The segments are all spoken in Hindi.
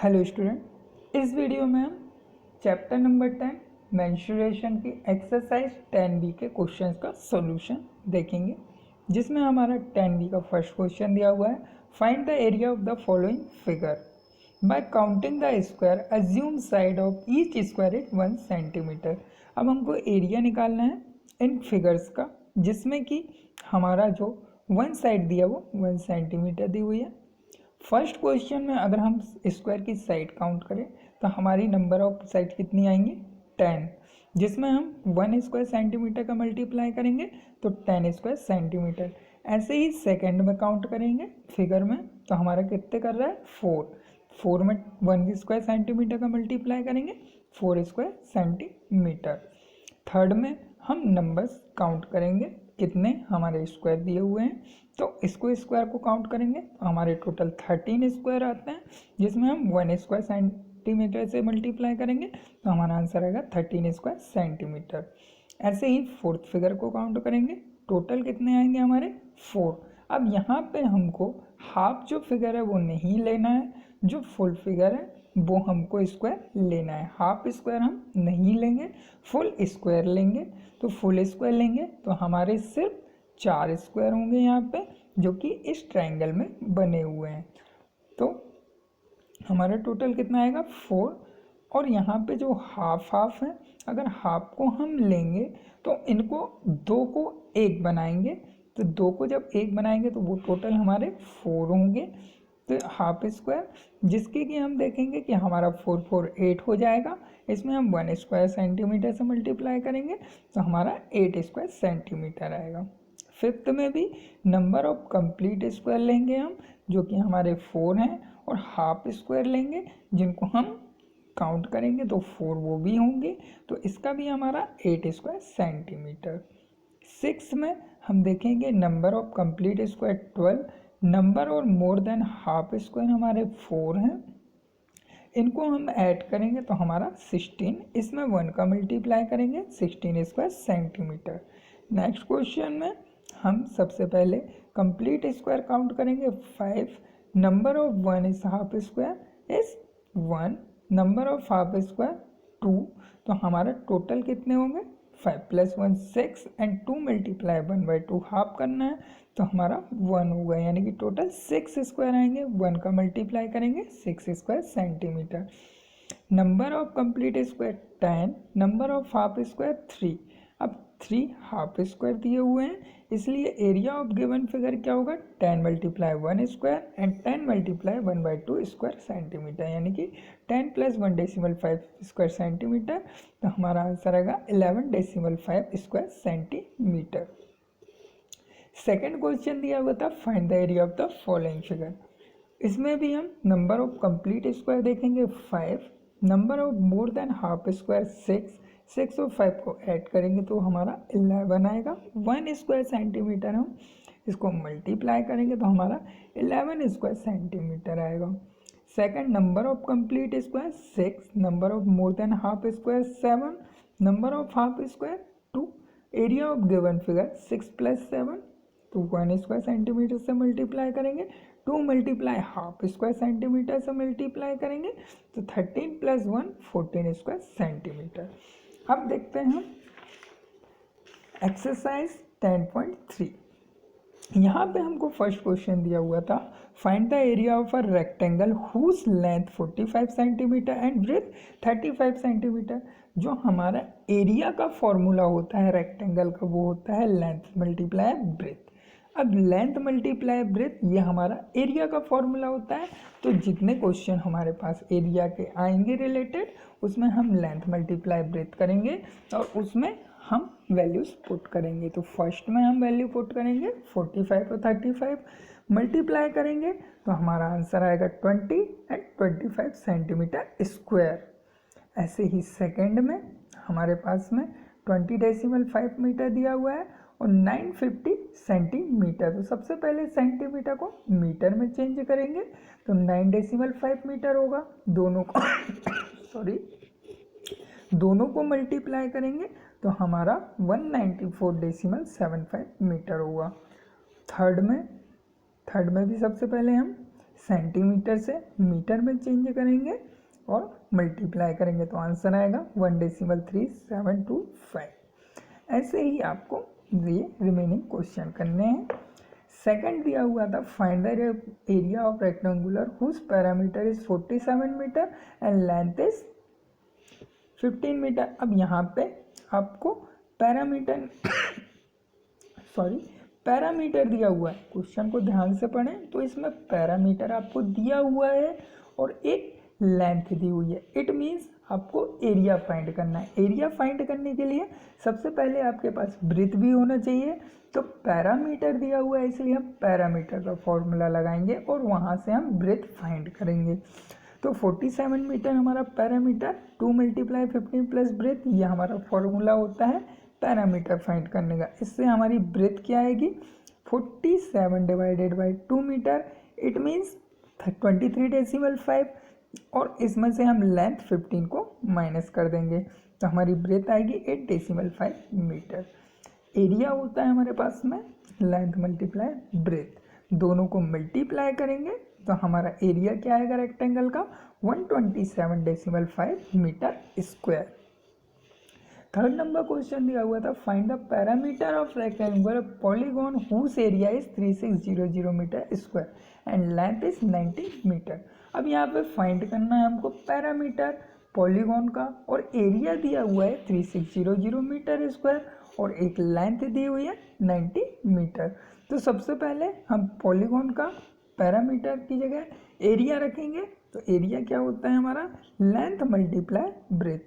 हेलो स्टूडेंट, इस वीडियो में हम चैप्टर नंबर 10 मेंस्ट्रुएशन की एक्सरसाइज 10B के क्वेश्चंस का सॉल्यूशन देखेंगे, जिसमें हमारा 10B का फर्स्ट क्वेश्चन दिया हुआ है। Find the area of the following figure by counting the square, assume side of each square is 1 centimetre. अब हमको एरिया निकालना है इन फिगर्स का, जिसमें कि हमारा जो वन साइड दिया वो 1 सेंटीमीटर दी हुई है। फर्स्ट क्वेश्चन में अगर हम स्क्वायर की साइड काउंट करें तो हमारी नंबर ऑफ साइड कितनी आएंगी 10, जिसमें हम 1 स्क्वायर सेंटीमीटर का मल्टीप्लाई करेंगे तो 10 स्क्वायर सेंटीमीटर। ऐसे ही सेकंड में काउंट करेंगे फिगर में तो हमारा कितने कर रहा है 4 में 1 स्क्वायर सेंटीमीटर का मल्टीप्लाई करेंगे 4 स्क्वायर सेंटीमीटर। थर्ड में हम नंबर्स काउंट करेंगे, कितने हमारे स्क्वायर दिए हुए हैं तो इसको स्क्वायर को काउंट करेंगे तो हमारे टोटल 13 स्क्वायर आते हैं, जिसमें हम 1 स्क्वायर सेंटीमीटर से मल्टीप्लाई करेंगे तो हमारा आंसर आएगा 13 स्क्वायर सेंटीमीटर। ऐसे ही फोर्थ फिगर को काउंट करेंगे, टोटल कितने आएंगे हमारे 4। अब यहाँ पे हमको हाफ जो फिगर है वो नहीं लेना है, जो फुल फिगर है वो हमको स्क्वायर लेना है। हाफ स्क्वायर हम नहीं लेंगे, फुल स्क्वायर लेंगे। तो फुल स्क्वायर लेंगे तो हमारे सिर्फ 4 स्क्वायर होंगे यहाँ पे, जो कि इस ट्रायंगल में बने हुए हैं। तो हमारा टोटल कितना आएगा 4। और यहाँ पे जो हाफ हाफ है, अगर हाफ को हम लेंगे तो इनको 2 को 1 बनाएंगे, तो 2 को जब 1 बनाएंगे तो वो टोटल हमारे 4 होंगे। तो हाफ स्क्वायर, जिसके कि हम देखेंगे कि हमारा 4 4 8 हो जाएगा। इसमें हम 1 स्क्वायर सेंटीमीटर से मल्टीप्लाई करेंगे तो हमारा 8 स्क्वायर सेंटीमीटर आएगा। फिफ्थ में भी नंबर ऑफ कंप्लीट स्क्वायर लेंगे हम, जो कि हमारे 4 हैं, और हाफ स्क्वायर लेंगे जिनको हम काउंट करेंगे तो 4 वो भी होंगे, तो इसका भी हमारा 8 स्क्वायर सेंटीमीटर। सिक्स में हम देखेंगे number of complete square 12, number और मोर देन हाफ स्क्वायर हमारे 4 हैं, इनको हम ऐड करेंगे तो हमारा 16, इसमें 1 का मल्टीप्लाई करेंगे 16 स्क्वायर सेंटीमीटर। नेक्स्ट क्वेश्चन में हम सबसे पहले कंप्लीट स्क्वायर काउंट करेंगे 5, number of 1 is half square is 1, number of half square 2, तो हमारा टोटल कितने होंगे 5 + 1 6 एंड 2 मल्टीप्लाई 1/2 हाफ करना है तो हमारा 1 होगा, यानी कि टोटल 6 स्क्वायर आएंगे। 1 का मल्टीप्लाई करेंगे 6 square centimetre. Number of complete square 10, number of half square 3। अब 3 हाफ स्क्वायर दिए हुए हैं, इसलिए एरिया ऑफ गिवन फिगर क्या होगा 10 × 1 स्क्वायर एंड 10 × 1/2 स्क्वायर सेंटीमीटर, यानी कि 10 + 1.5 स्क्वायर सेंटीमीटर। तो हमारा आंसर आएगा 11.5 स्क्वायर सेंटीमीटर। सेकेंड क्वेश्चन दिया हुआ था find the area of the following figure. इसमें भी हम नंबर ऑफ कंप्लीट स्क्वायर देखेंगे 5, number of more than half square 6 और 5 को ऐड करेंगे तो हमारा 11 आएगा। 1 स्क्वायर सेंटीमीटर हम इसको मल्टीप्लाई करेंगे तो हमारा 11 स्क्वायर सेंटीमीटर आएगा। Second number of complete square 6, number of more than half square 7, number of half square 2, area of given figure 6 + 7, तो 1 स्क्वायर सेंटीमीटर से मल्टीप्लाई करेंगे, 2 मल्टीप्लाई हाफ स्क्वायर सेंटीमीटर से मल्टीप्लाई करेंगे तो 13 + 1 14 स्क्वायर सेंटीमीटर। अब देखते हैं एक्सरसाइज 10.3। यहाँ पे हमको फर्स्ट क्वेश्चन दिया हुआ था find the area of a rectangle whose length 45 centimetre and breadth 35 centimetre. जो हमारा एरिया का फॉर्मूला होता है रेक्टेंगल का वो होता है लेंथ मल्टीप्लाई ब्रेथ। अब लेंथ मल्टीप्लाई ब्रेथ ये हमारा एरिया का फॉर्मूला होता है, तो जितने क्वेश्चन हमारे पास एरिया के आएंगे रिलेटेड उसमें हम लेंथ मल्टीप्लाई ब्रेथ करेंगे और उसमें हम वैल्यूज पुट करेंगे। तो फर्स्ट में हम वैल्यू पुट करेंगे 45 और 35, मल्टीप्लाई करेंगे तो हमारा आंसर आएगा 20 एंड 25 सेंटीमीटर स्क्वायर। ऐसे ही सेकंड में हमारे पास में 20.5 मीटर दिया हुआ है और 950 सेंटीमीटर। तो सबसे पहले सेंटीमीटर को मीटर में चेंज करेंगे तो 9.5 मीटर होगा, दोनों को दोनों को मल्टीप्लाई करेंगे तो हमारा 194.75 मीटर होगा। थर्ड में भी सबसे पहले हम सेंटीमीटर से मीटर में चेंज करेंगे और मल्टीप्लाई करेंगे तो आंसर आएगा 1.3725। ऐसे ही आपको ये रिमेनिंग क्वेश्चन करने हैं। सेकंड दिया हुआ था find the area of rectangular whose parameter is 47 metre and length is 15 metre. अब यहाँ पे आपको पैरामीटर पैरामीटर दिया हुआ है, क्वेश्चन को ध्यान से पढ़ें तो इसमें पैरामीटर आपको दिया हुआ है और एक लेंथ दी हुई है। इट मीन्स आपको एरिया फाइंड करना है। एरिया फाइंड करने के लिए सबसे पहले आपके पास ब्रेथ भी होना चाहिए, तो पैरामीटर दिया हुआ है इसलिए हम पैरामीटर का फॉर्मूला लगाएंगे और वहाँ से हम ब्रेथ फाइंड करेंगे। तो 47 मीटर हमारा पैरामीटर, 2 × 15 प्लस ब्रेथ, ये हमारा फॉर्मूला होता है पैरामीटर फाइंड करने का। इससे हमारी ब्रेथ क्या आएगी 47 divided by 2 metre, it means 23.5 और इसमें से हम लेंथ 15 को माइनस कर देंगे तो हमारी ब्रेथ आएगी 8.5 मीटर। एरिया होता है हमारे पास में लेंथ मल्टीप्लाई ब्रेथ, दोनों को मल्टीप्लाई करेंगे तो हमारा एरिया क्या आएगा रेक्टेंगल का 127.5 metre square. Third number question दिया हुआ था find the parameter of rectangular polygon whose area is 3600 metre square and length is 90 metre. अब यहाँ पे फाइंड करना है हमको पैरामीटर पॉलीगॉन का और एरिया दिया हुआ है 3600 मीटर स्क्वायर और एक लेंथ दी हुई है 90 मीटर। तो सबसे पहले हम पॉलीगॉन का पैरामीटर की जगह एरिया रखेंगे, तो एरिया क्या होता है हमारा लेंथ मल्टीप्लाई ब्रेथ,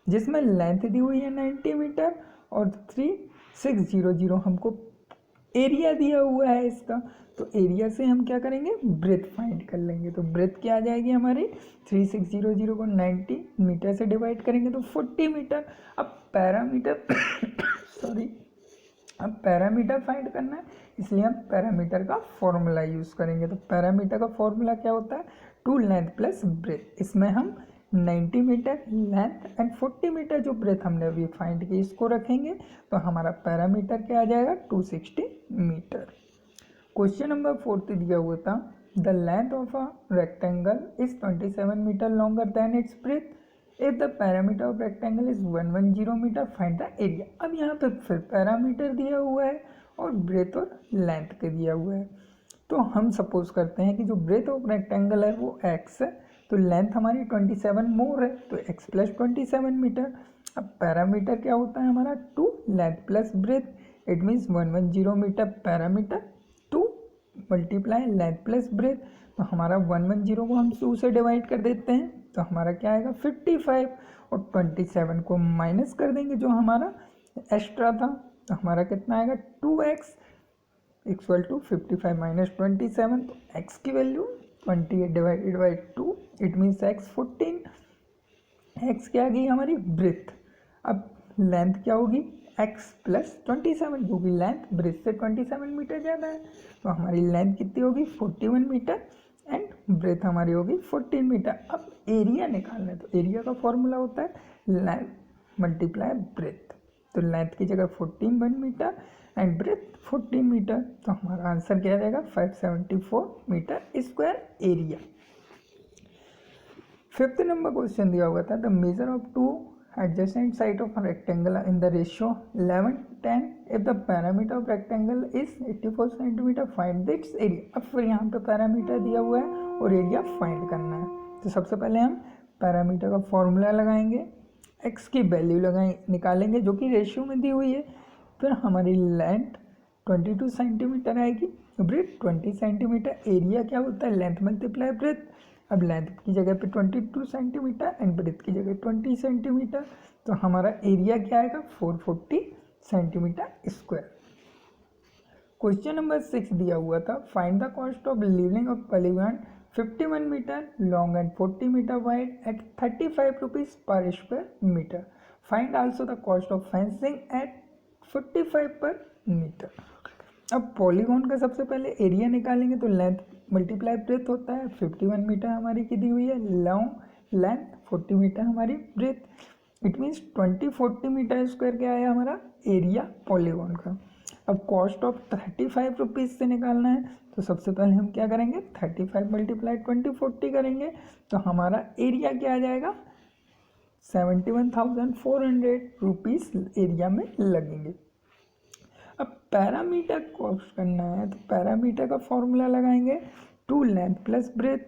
जिसमें लेंथ दी हुई है 90 मीटर और 3600 हमको एरिया दिया हुआ है इसका। तो एरिया से हम क्या करेंगे ब्रेथ फाइंड कर लेंगे। तो ब्रेथ क्या आ जाएगी हमारी 3600 को 90 मीटर से डिवाइड करेंगे तो 40 मीटर। अब पैरामीटर अब पैरामीटर फाइंड करना है इसलिए हम पैरामीटर का फॉर्मूला यूज़ करेंगे। तो पैरामीटर का फॉर्मूला क्या होता है 2 लेंथ प्लस ब्रेथ। इसमें हम 90 मीटर लेंथ एंड 40 मीटर जो ब्रेथ हमने अभी फाइंड की इसको रखेंगे तो हमारा पैरामीटर क्या आ जाएगा 260 मीटर। क्वेश्चन नंबर 4 दिया हुआ था the length of a rectangle is 27 metre longer than its breadth, if the parameter of rectangle is 110 metre find the area. अब यहाँ पे फिर पैरामीटर दिया हुआ है और ब्रेथ और लेंथ के दिया हुआ है। तो हम सपोज करते हैं कि जो ब्रेथ ऑफ रेक्टेंगल है वो x है, तो लेंथ हमारी 27 मोर है तो x प्लस 27 मीटर। अब पैरामीटर क्या होता है हमारा 2 length plus breadth, it means 110 metre parameter 2 multiply length plus breadth. तो हमारा 110 को हम 2 से डिवाइड कर देते हैं तो हमारा क्या आएगा 55 और 27 को माइनस कर देंगे जो हमारा एक्स्ट्रा था तो हमारा कितना आएगा 2x इक्वल टू 55 माइनस 27। तो x की value 28 divided by 2 it means x 14। x क्या आ गई हमारी ब्रेथ। अब लेंथ क्या होगी x प्लस 27 क्योंकि लेंथ ब्रेथ से 27 मीटर ज़्यादा है तो हमारी लेंथ कितनी होगी 41 मीटर एंड ब्रेथ हमारी होगी 14 मीटर। अब एरिया निकालना है तो एरिया का फॉर्मूला होता है लेंथ मल्टीप्लाई ब्रेथ। तो लेंथ की जगह 1 मीटर एंड ब्रेथ 14 मीटर तो हमारा आंसर क्या आ जाएगा 574 metre square area. Fifth number question दिया हुआ था the major of 2 adjacent side of a rectangle in the ratio 11:10 if the parameter of rectangle is 84 cm find its area। अब फिर यहाँ पे पैरामीटर दिया हुआ है और एरिया फाइंड करना है। तो सबसे पहले हम पैरामीटर का फॉर्मूला लगाएंगे, x की वैल्यू निकालेंगे जो कि रेशियो में दी हुई है, फिर हमारी लेंथ 22 सेंटीमीटर आएगी, ब्रेथ 20 सेंटीमीटर, एरिया क्या होता है लेंथ मल्टीप्लाई ब्रेथ। अब लेंथ की जगह पे 22 सेंटीमीटर एंड ब्रेथ की जगह 20 सेंटीमीटर तो हमारा एरिया क्या आएगा 440 सेंटीमीटर स्क्वायर। क्वेश्चन नंबर 6 दिया हुआ था find the cost of leaving of polygon 51 metre long and 40 metre wide at 35 rupees per square metre, find also the cost of fencing at 45 per metre. अब पॉलीगॉन का सबसे पहले एरिया निकालेंगे तो लेंथ मल्टीप्लाई ब्रेथ होता है, 51 मीटर हमारी की दी हुई है लॉन्ग लेंथ 40 मीटर हमारी breadth, it means 40 metre square क्या है हमारा एरिया पॉलीगॉन का। अब कॉस्ट ऑफ 35 रुपीज़ से निकालना है तो सबसे पहले हम क्या करेंगे 35 मल्टीप्लाई 2040 करेंगे, तो हमारा एरिया क्या आ जाएगा 71,400 रुपीज़ एरिया में लगेंगे। अब पैरामीटर कॉस्ट करना है तो पैरामीटर का फॉर्मूला लगाएंगे 2 लेंथ प्लस ब्रेथ,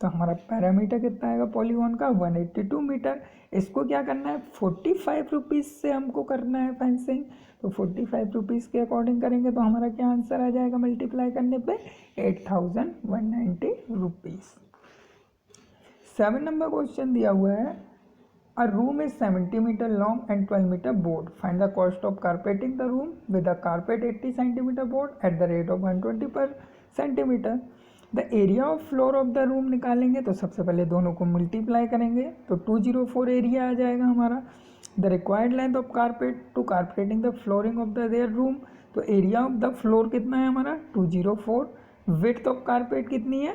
तो हमारा पैरामीटर कितना आएगा पॉलीगॉन का 182 मीटर। इसको क्या करना है 45 रुपीज़ से हमको करना है फेंसिंग, तो 45 रुपीज़ के अकॉर्डिंग करेंगे तो हमारा क्या आंसर आ जाएगा मल्टीप्लाई करने पे 8,190 रुपीज़। 7 नंबर क्वेश्चन दिया हुआ है A room is 70 meter long and 12 meter broad. Find the cost of carpeting the room with a carpet 80 centimeter board at the rate of 120 per centimeter. The area of floor of the room निकालेंगे तो सबसे पहले दोनों को मल्टीप्लाई करेंगे तो 204 एरिया आ जाएगा हमारा। The required length of carpet to carpeting the flooring of their room, तो एरिया ऑफ द फ्लोर कितना है हमारा 204, विड्थ ऑफ कारपेट कितनी है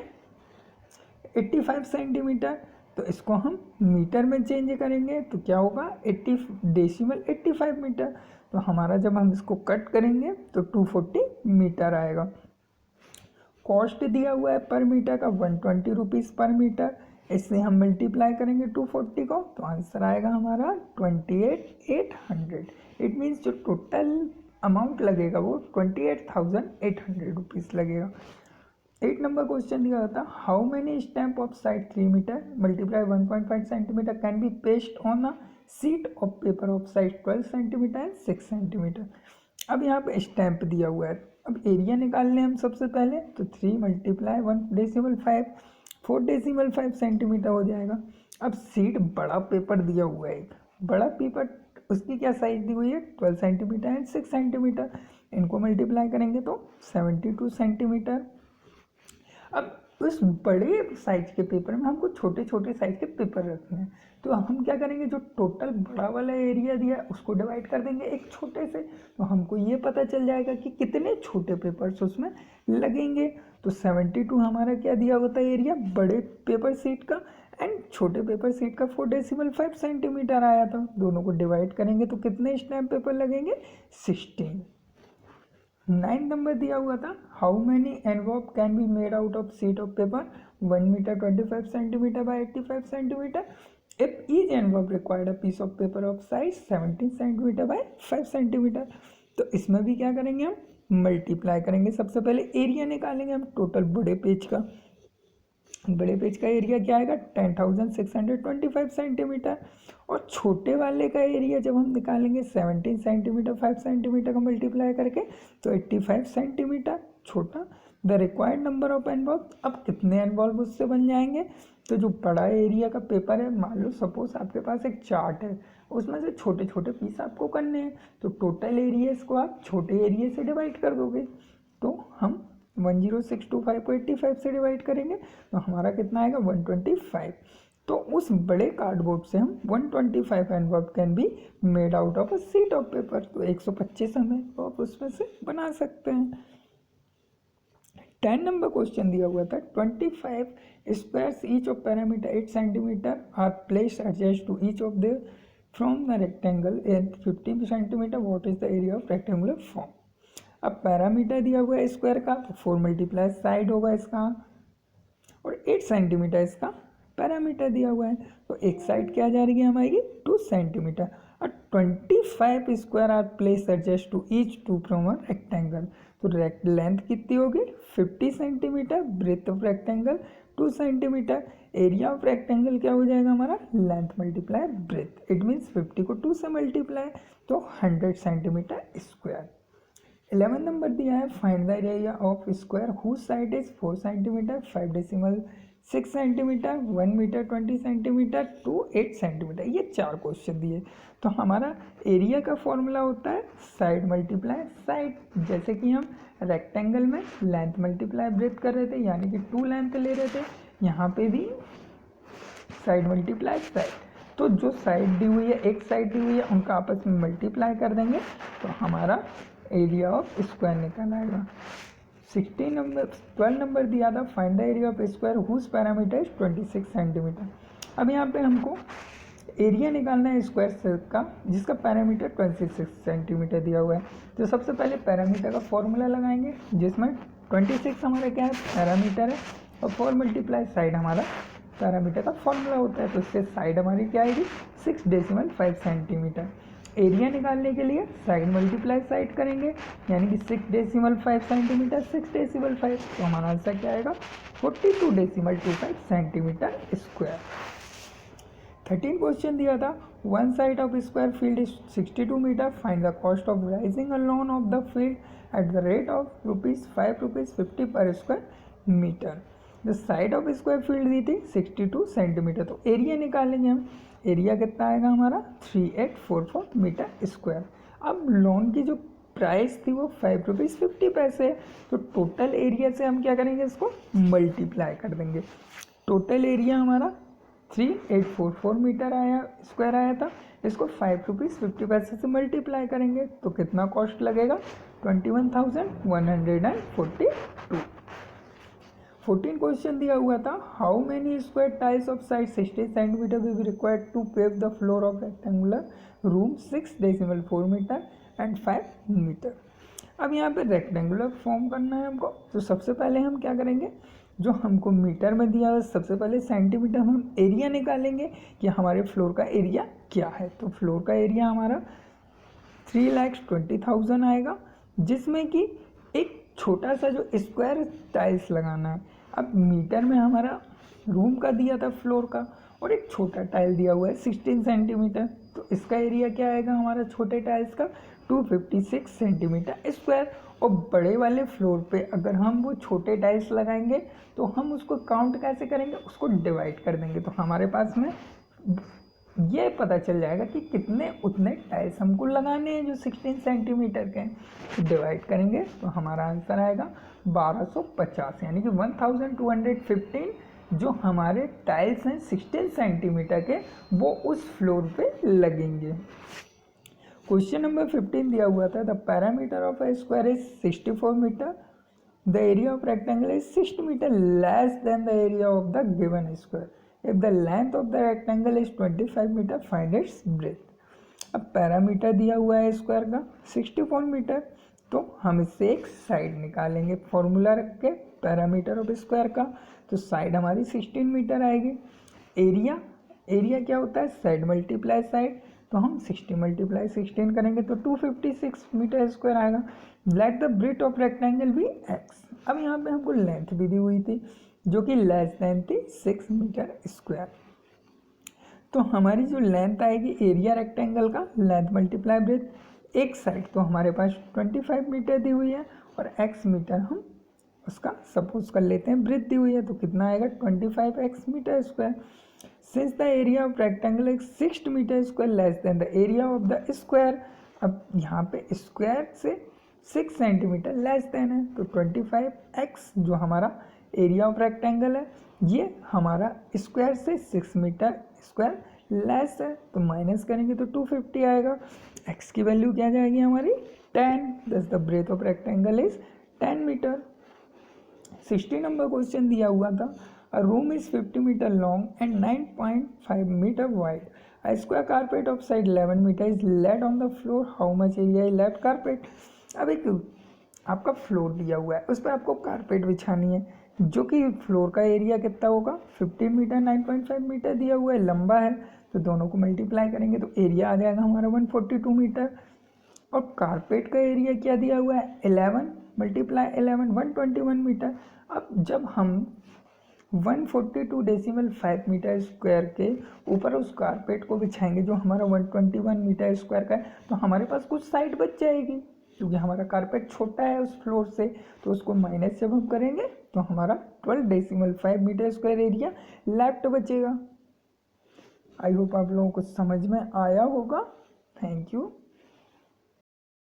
85 सेंटीमीटर, तो इसको हम मीटर में चेंज करेंगे तो क्या होगा 80 डेसिमल 85 मीटर, तो हमारा जब हम इसको कट करेंगे तो 240 मीटर आएगा। कॉस्ट दिया हुआ है पर मीटर का 120 रुपीज़ पर मीटर, इससे हम मल्टीप्लाई करेंगे 240 को तो आंसर आएगा हमारा 28,800। इट मीन्स जो टोटल अमाउंट लगेगा वो 28,800 रुपीज़ लगेगा। 8 नंबर क्वेश्चन दिया होता है how many stamp of side 3 metre multiply 1.5 centimetre can be paste on a seat of paper of side 12 centimetre and 6 centimetre. अब यहाँ पे स्टैम्प दिया हुआ है, अब एरिया निकाल लें हम सबसे पहले तो 3 मल्टीप्लाई 1.5 4.5 सेंटीमीटर हो जाएगा। अब सीट बड़ा पेपर दिया हुआ है, एक बड़ा पेपर उसकी क्या साइज दी हुई है 12 सेंटीमीटर एंड 6 सेंटीमीटर, इनको मल्टीप्लाई करेंगे तो 72 सेंटीमीटर। अब उस बड़े साइज के पेपर में हमको छोटे छोटे साइज के पेपर रखने हैं, तो हम क्या करेंगे जो टोटल बड़ा वाला एरिया दिया है उसको डिवाइड कर देंगे एक छोटे से, तो हमको ये पता चल जाएगा कि कितने छोटे पेपर्स उसमें लगेंगे। तो 72 हमारा क्या दिया होता है एरिया बड़े पेपर सीट का एंड छोटे पेपर सीट का 4.5 सेंटीमीटर आया था, दोनों को डिवाइड करेंगे तो कितने स्टैम्प पेपर लगेंगे 16। 9 नंबर दिया हुआ था how many envelopes can be made out of sheet of paper 1 metre 25 centimetre by 85 centimetre if each envelope required a piece of paper of size 17 centimetre by 5 centimetre. तो इसमें भी क्या करेंगे हम मल्टीप्लाई करेंगे, सबसे पहले एरिया निकालेंगे हम टोटल बड़े पेज का, बड़े पेज का एरिया क्या आएगा 10,625 सेंटीमीटर और छोटे वाले का एरिया जब हम निकालेंगे 17 सेंटीमीटर 5 सेंटीमीटर का मल्टीप्लाई करके तो 85 सेंटीमीटर छोटा। द रिक्वायर्ड नंबर ऑफ एनवॉल्व, अब कितने एनवॉल्व उससे बन जाएंगे, तो जो बड़ा एरिया का पेपर है मान लो सपोज आपके पास एक चार्ट है उसमें से छोटे छोटे पीस आपको करने हैं, तो टोटल एरिया को आप छोटे एरिया से डिवाइड कर दोगे, तो हम 10625 को 85 से डिवाइड करेंगे तो हमारा कितना आएगा 125। तो उस बड़े कार्डबोर्ड से हम 125 envelopes can be made out of a seat of paper, तो 125 हमें आप उसमें से बना सकते हैं। 10 नंबर क्वेश्चन दिया हुआ था 25 squares each of parameter 8 centimetre are placed adjust to each of the from the rectangle and 50 centimetre what is the area of rectangular form. अब पैरामीटर दिया हुआ है स्क्वायर का तो 4 मल्टीप्लाई साइड होगा इसका और 8 सेंटीमीटर इसका पैरामीटर दिया हुआ है, तो एक साइड क्या जा रही है हमारी 2 सेंटीमीटर और 25 square are place adjust to each to from a rectangle, तो लेंथ कितनी होगी 50 centimetre, breadth of rectangle 2 centimetre, area of rectangle क्या हो जाएगा हमारा length multiply breadth, it means 50 को 2 से मल्टीप्लाई तो 100 सेंटीमीटर स्क्वायर। 11 नंबर दिया है find the area of square whose side is 4 centimetre 5.6 centimetre 1 metre 20 centimetre to 8 centimetre, ये 4 क्वेश्चन दिए। तो हमारा एरिया का फॉर्मूला होता है साइड मल्टीप्लाई साइड, जैसे कि हम रेक्टेंगल में लेंथ मल्टीप्लाई ब्रेथ कर रहे थे यानी कि 2 लेंथ ले रहे थे, यहाँ पे भी साइड मल्टीप्लाई साइड, तो जो साइड दी हुई है एक साइड दी हुई है उनका आपस में मल्टीप्लाई कर देंगे तो हमारा एरिया ऑफ स्क्वायर निकल आएगा। 12 नंबर दिया था find the area of square whose parameter is 26 centimetre. अब यहाँ पे हमको एरिया निकालना है स्क्वायर का जिसका पैरामीटर 26 सेंटीमीटर दिया हुआ है, तो सबसे पहले पैरामीटर का फॉर्मूला लगाएंगे जिसमें 26 हमारा क्या है, पैरामीटर है, और 4 मल्टीप्लाई साइड हमारा पैरामीटर का फॉर्मूला होता है। तो इससे साइड हमारी क्या आएगी, 6.5 सेंटीमीटर। एरिया निकालने के लिए साइड मल्टीप्लाई साइड करेंगे, यानी कि 6.5 सेंटीमीटर 6.5, तो हमारा आंसर क्या आएगा, 42.25 सेंटीमीटर स्क्वायर। 13 क्वेश्चन दिया था, one side of square field is 62 metre, find the cost of raising a lawn of the field at the rate of ₹5.50 per square metre. The side of square field दी थी 62 सेंटीमीटर, तो एरिया निकालेंगे हम। एरिया कितना आएगा हमारा, 3844 मीटर स्क्वायर। अब लोन की जो प्राइस थी वो ₹5.50 है, तो टोटल एरिया से हम क्या करेंगे, इसको मल्टीप्लाई कर देंगे। टोटल एरिया हमारा 3844 मीटर स्क्वायर आया था, इसको ₹5.50 से मल्टीप्लाई करेंगे तो कितना कॉस्ट लगेगा, 21,142। 14 क्वेश्चन दिया हुआ था, how many square tiles of side 60 centimetre will be required to pave the floor of rectangular room 6.4 metre and 5 metre. अब यहाँ पे रेक्टेंगुलर फॉर्म करना है हमको, तो सबसे पहले हम क्या करेंगे, जो हमको मीटर में दिया है सबसे पहले सेंटीमीटर हम एरिया निकालेंगे कि हमारे फ्लोर का एरिया क्या है। तो फ्लोर का एरिया हमारा 3,20,000 आएगा, जिसमें कि एक छोटा सा जो स्क्वायर टाइल्स लगाना है। अब मीटर में हमारा रूम का दिया था फ्लोर का, और एक छोटा टाइल दिया हुआ है 16 सेंटीमीटर, तो इसका एरिया क्या आएगा हमारा छोटे टाइल्स का, 256 सेंटीमीटर स्क्वायर। और बड़े वाले फ्लोर पे अगर हम वो छोटे टाइल्स लगाएंगे तो हम उसको काउंट कैसे करेंगे, उसको डिवाइड कर देंगे, तो हमारे पास में ये पता चल जाएगा कि कितने उतने टाइल्स हमको लगाने हैं जो 16 सेंटीमीटर के हैं। डिवाइड करेंगे तो हमारा आंसर आएगा 1250, यानी कि 1215 जो हमारे टाइल्स हैं 16 सेंटीमीटर के, वो उस फ्लोर पे लगेंगे। क्वेश्चन नंबर 15 दिया हुआ था, the parameter of a square is 64 metre, the area of rectangle is 60 metre less than the area of the given square, if the length of the rectangle is 25 metre, find its breadth. अब पैरामीटर दिया हुआ है स्क्वायर का 64 मीटर, तो हम इससे एक साइड निकालेंगे फॉर्मूला रख के पैरामीटर ऑफ स्क्वायर का, तो साइड हमारी 16 मीटर आएगी। एरिया क्या होता है, साइड मल्टीप्लाई साइड, तो हम 60 मल्टीप्लाई 16 करेंगे तो 256 मीटर स्क्वायर आएगा। Let the breadth of rectangle भी x। अब यहाँ पे हमको लेंथ भी दी हुई थी जो कि लेस देन थी 6 मीटर स्क्वायर, तो हमारी जो लेंथ आएगी एरिया रेक्टेंगल का, लेंथ मल्टीप्लाई ब्रेथ, एक साइड तो हमारे पास 25 मीटर दी हुई है और x मीटर हम उसका सपोज कर लेते हैं ब्रेथ दी हुई है, तो कितना आएगा 25x metre square. Since the area of rectangle is 60 metre square less than the area of the square, अब यहाँ पे स्क्वायर से 6 सेंटीमीटर लेस देन है, तो 25x जो हमारा एरिया ऑफ रेक्टेंगल है ये हमारा स्क्वायर से 6 मीटर स्क्वायर लेस है, तो माइनस करेंगे तो 250 आएगा। x की वैल्यू क्या जाएगी हमारी 10, दस the breadth of rectangle is 10 metre. 60 number question दिया हुआ था, a room is 50 meter long and 9.5 meter wide, a square carpet of side 11 meter is laid on the floor, how much area is left carpet। अब एक आपका फ्लोर दिया हुआ है, उस पर आपको कारपेट बिछानी है, जो कि फ्लोर का एरिया कितना होगा 15 मीटर 9.5 मीटर दिया हुआ है, लंबा है, तो दोनों को मल्टीप्लाई करेंगे तो एरिया आ जाएगा हमारा 142 मीटर। और कारपेट का एरिया क्या दिया हुआ है 11 मल्टीप्लाई 11 121 मीटर। अब जब हम 142.5 मीटर स्क्वायर के ऊपर उस कारपेट को बिछाएंगे जो हमारा 121 मीटर स्क्वायर का है, तो हमारे पास कुछ साइड बच जाएगी, क्योंकि हमारा कारपेट छोटा है उस फ्लोर से, तो उसको माइनस जब हम करेंगे तो हमारा 12.5 मीटर स्क्वायर एरिया लेफ्ट बचेगा। आई होप आप लोगों को समझ में आया होगा। Thank you.